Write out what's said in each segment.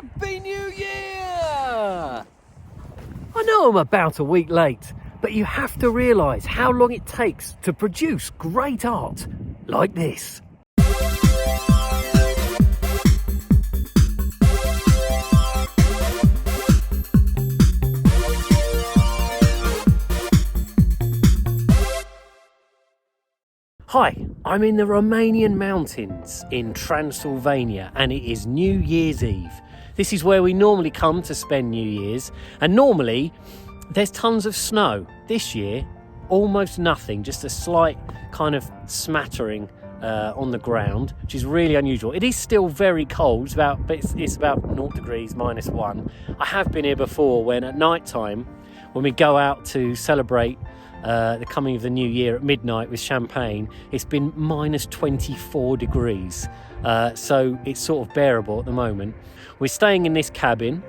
Happy New Year! I know I'm about a week late, but you have to realise how long it takes to produce great art like this. Hi, I'm in the Romanian mountains in Transylvania, and it is New Year's Eve. This is where we normally come to spend New Year's, and normally there's tons of snow. This year, almost nothing, just a slight kind of smattering on the ground, which is really unusual. It is still very cold, it's about 0 degrees, -1. I have been here before when at night time, when we go out to celebrate the coming of the new year at midnight with champagne, it's been -24 degrees. So it's sort of bearable at the moment. We're staying in this cabin,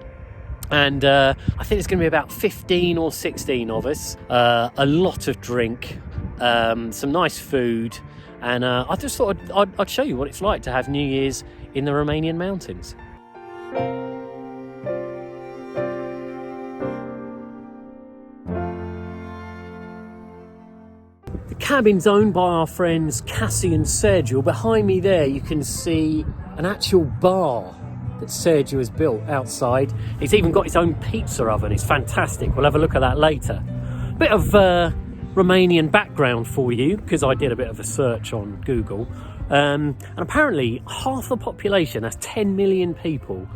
and I think there's going to be about 15 or 16 of us. A lot of drink, some nice food, and I just thought I'd show you what it's like to have New Year's in the Romanian mountains. The cabin's owned by our friends Cassie and Sergio. Behind me there you can see an actual bar that Sergio has built outside. He's even got his own pizza oven. It's fantastic. We'll have a look at that later. Bit of Romanian background for you, because I did a bit of a search on Google. And apparently half the population, that's 10 million people,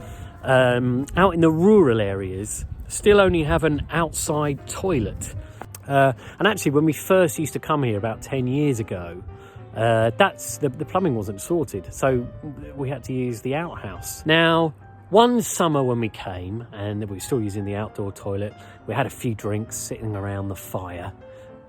out in the rural areas, still only have an outside toilet. And actually, when we first used to come here about 10 years ago, the plumbing wasn't sorted, so we had to use the outhouse. Now, one summer when we came, and we were still using the outdoor toilet, we had a few drinks sitting around the fire,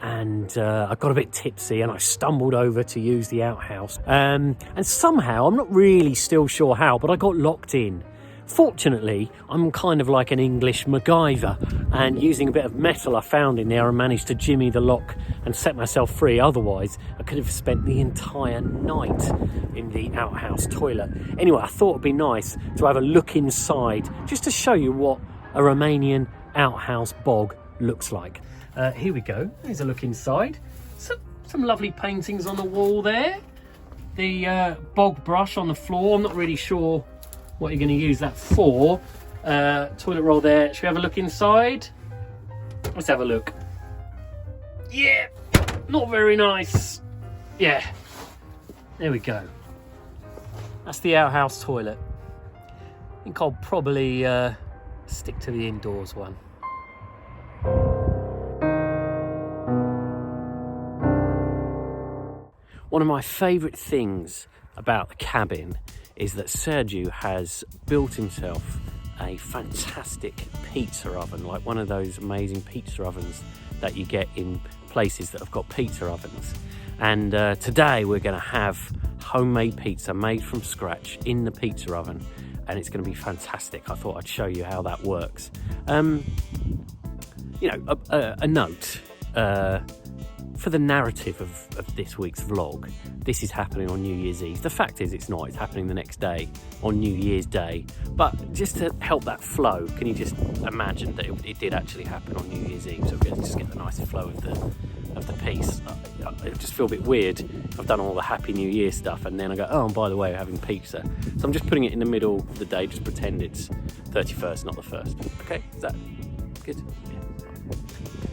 and I got a bit tipsy and I stumbled over to use the outhouse. And somehow, I'm not really still sure how, but I got locked in. Fortunately, I'm kind of like an English MacGyver, and using a bit of metal I found in there, I managed to jimmy the lock and set myself free. Otherwise, I could have spent the entire night in the outhouse toilet. Anyway, I thought it'd be nice to have a look inside, just to show you what a Romanian outhouse bog looks like. Here we go. Here's a look inside. Some lovely paintings on the wall there. The bog brush on the floor. I'm not really sure what you're going to use that for. Toilet roll there. Should we have a look inside? Let's have a look. Yeah, not very nice. Yeah, there we go. That's the outhouse toilet. I think I'll probably stick to the indoors one. One of my favourite things about the cabin is that Sergio has built himself a fantastic pizza oven, like one of those amazing pizza ovens that you get in places that have got pizza ovens. And today we're going to have homemade pizza made from scratch in the pizza oven, and it's going to be fantastic. I thought I'd show you how that works. You know, a note for the narrative of this week's vlog. This is happening on New Year's Eve. The fact is it's not, it's happening the next day on New Year's Day. But just to help that flow, can you just imagine that it did actually happen on New Year's Eve? So we just get the nice flow of the piece. It just feel a bit weird if I've done all the Happy New Year stuff and then I go, oh, and by the way, we're having pizza. So I'm just putting it in the middle of the day, just pretend it's 31st, not the 1st. Okay, is that good? Yeah.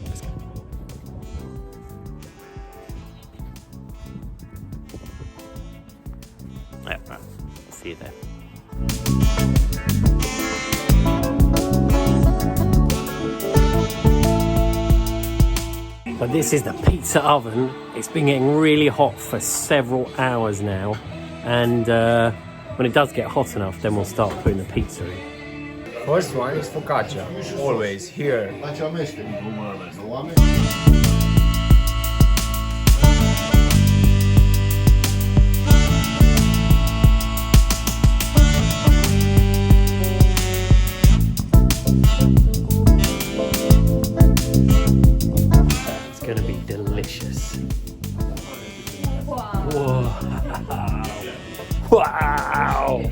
Let's go. Yeah, right. See you there. So this is the pizza oven. It's been getting really hot for several hours now, and when it does get hot enough, then we'll start putting the pizza in. First one is focaccia, always here. Going to be delicious. Wow. Wow.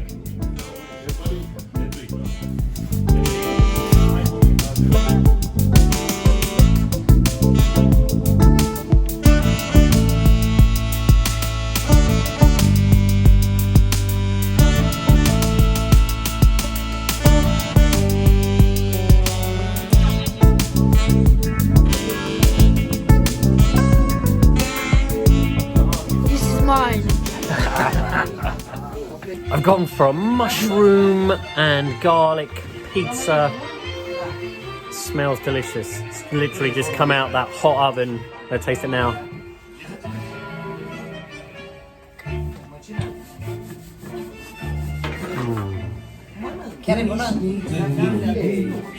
gone for a mushroom and garlic pizza. Smells delicious. It's literally just come out that hot oven. I'll taste it now.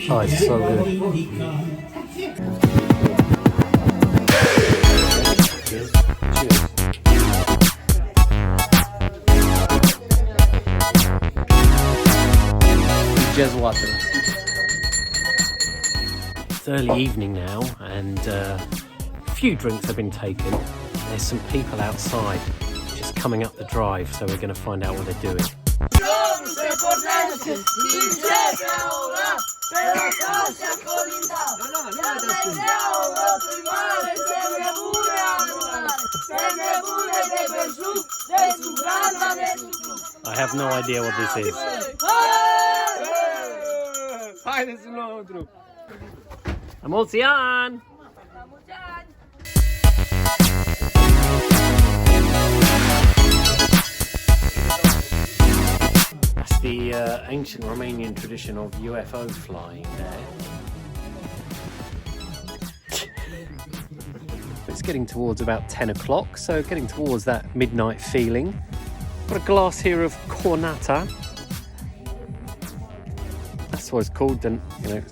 Oh, it's so good. Just water. It's early evening now, and a few drinks have been taken. There's some people outside just coming up the drive, so we're going to find out what they're doing. I have no idea what this is. Emulsian! That's the ancient Romanian tradition of UFO flying there. It's getting towards about 10 o'clock, so getting towards that midnight feeling. Got a glass here of cornata. That's what it's called, and you know,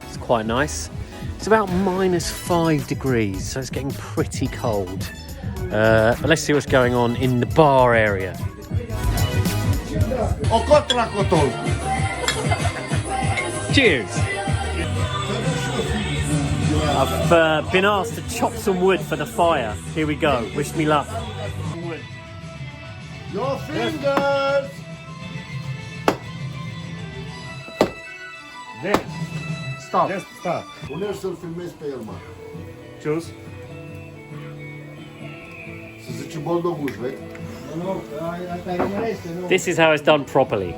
it's quite nice. It's about -5 degrees, so it's getting pretty cold. But let's see what's going on in the bar area. Cheers! I've been asked to chop some wood for the fire. Here we go. Wish me luck. Your fingers! Stop. Just stop. Pune să-l filmezi pe el, mă. Choose. Să zice boldoguș, vezi? This is how it's done properly.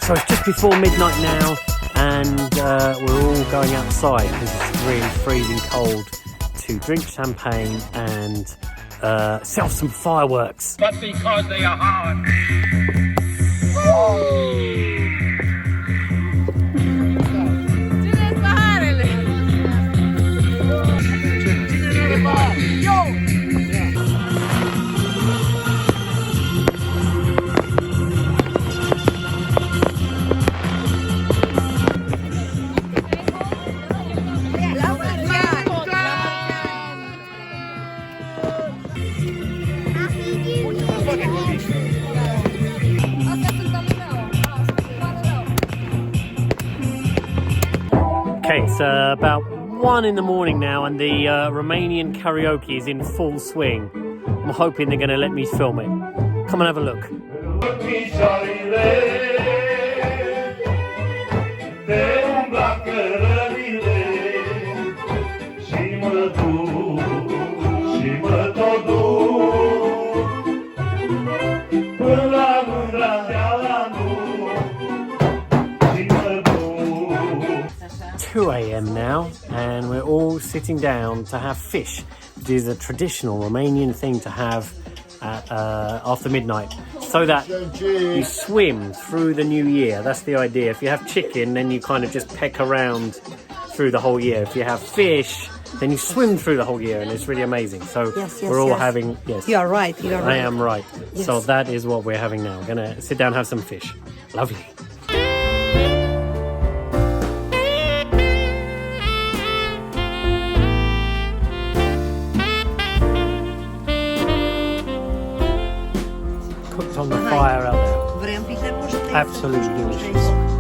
So it's just before midnight now, and we're all going outside because it's really freezing cold to drink champagne and set off some fireworks. But because they are hard. Okay, it's about 1 in the morning now, and the Romanian karaoke is in full swing. I'm hoping they're going to let me film it. Come and have a look. It's 2 a.m. now, and we're all sitting down to have fish, which is a traditional Romanian thing to have at, after midnight, so that you swim through the new year. That's the idea. If you have chicken, then you kind of just peck around through the whole year. If you have fish, then you swim through the whole year, and it's really amazing. So we're all having, yes. You are right, you are right. I am right. Yes. So that is what we're having now. We're gonna sit down and have some fish. Lovely. Cooked on the fire out there. Absolutely delicious.